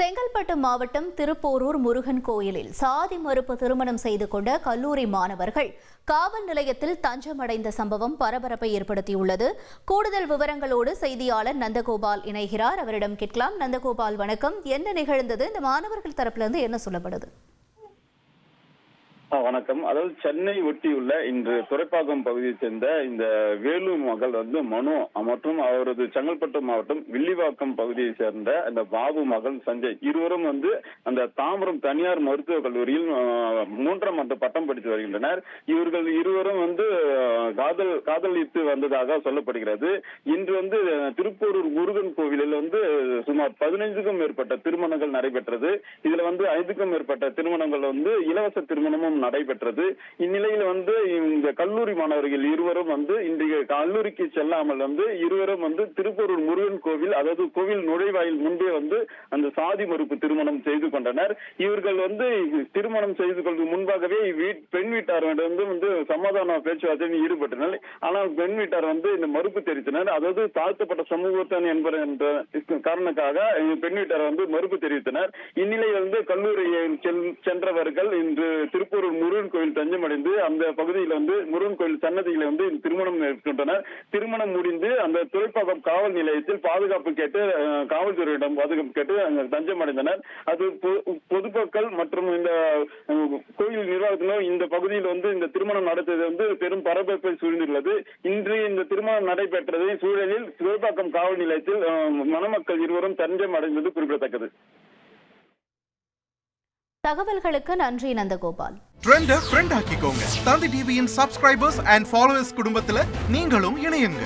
செங்கல்பட்டு மாவட்டம் திருப்போரூர் முருகன் கோயிலில் சாதி மறுப்பு திருமணம் செய்து கொண்ட கல்லூரி மாணவர்கள் காவல் நிலையத்தில் தஞ்சமடைந்த சம்பவம் பரபரப்பை ஏற்படுத்தியுள்ளது. கூடுதல் விவரங்களோடு செய்தியாளர் நந்தகோபால் இணைகிறார். அவரிடம் கேட்கலாம். நந்தகோபால், வணக்கம். என்ன நிகழ்ந்தது? இந்த மாணவர்கள் தரப்பிலிருந்து என்ன சொல்லப்படுது? வணக்கம். அதாவது சென்னை ஒட்டியுள்ள இன்று துறைப்பாக்கம் பகுதியை சேர்ந்த இந்த வேலு மகள் மனு மற்றும் அவரது செங்கல்பட்டு மாவட்டம் வில்லிவாக்கம் பகுதியை சேர்ந்த இந்த பாபு மகள் சஞ்சய் இருவரும் அந்த தாம்பரம் தனியார் மருத்துவக் கல்லூரியில் 3ஆம் ஆண்டு பட்டம் படித்து வருகின்றனர். இவர்கள் இருவரும் காதலித்து வந்ததாக சொல்லப்படுகிறது. இன்று திருப்போரூர் முருகன் கோவிலில் சுமார் 15க்கும் மேற்பட்ட திருமணங்கள் நடைபெற்றது. இதுல 5க்கும் மேற்பட்ட திருமணங்கள் இலவச திருமணமும் நடைபெற்றது. இந்நிலையில் இந்த கல்லூரி மாணவர்கள் இருவரும் இன்றைய கல்லூரிக்கு செல்லாமல் இருவரும் திருப்போரூர் முருகன் கோவில், அதாவது கோவில் நுழைவாயில் முன்பே அந்த சாதி மறுப்பு திருமணம் செய்து கொண்டனர். இவர்கள் திருமணம் செய்து கொள்வதற்கு முன்பாகவே பெண் வீட்டாரிடம் சமாதான பேச்சுவார்த்தையில் ஈடுபட்டனர். ஆனால் பெண் வீட்டார் இந்த மறுப்பு தெரிவித்தனர். அதாவது தாழ்த்தப்பட்ட சமூகத்தின் என்ற காரணக்காக பெண் வீட்டார் மறுப்பு தெரிவித்தனர். இந்நிலையில் கல்லூரியை சென்றவர்கள் இன்று திருப்பூர் முருகன் கோயில் தஞ்சமடைந்து அந்த பகுதியில் முருகன் கோயில் சன்னதியில திருமணம் மேற்கொண்டனர். திருமணம் முடிந்து அந்த துறைப்பாக்கம் காவல் நிலையத்தில் பாதுகாப்பு கேட்டு காவல்துறையிடம் பாதுகாப்பு கேட்டு தஞ்சமடைந்தனர். அது பொதுமக்கள் மற்றும் இந்த கோயில் நிர்வாகத்தினர் இந்த பகுதியில் இந்த திருமணம் நடத்தது பெரும் பரபரப்பை சூழ்ந்துள்ளது. இன்று இந்த திருமணம் நடைபெற்றதை சூழலில் துறைப்பாக்கம் காவல் நிலையத்தில் மணமக்கள் இருவரும் தஞ்சமடைந்தது குறிப்பிடத்தக்கது. தகவல்களுக்கு நன்றி நந்தகோபால். ட்ரெண்ட ஃப்ரெண்ட் ஆக்கிக்கோங்க. தந்தி டிவியின் சப்ஸ்கிரைபர்ஸ் அண்ட் ஃபாலோவர்ஸ் குடும்பத்துல நீங்களும் இணையுங்க.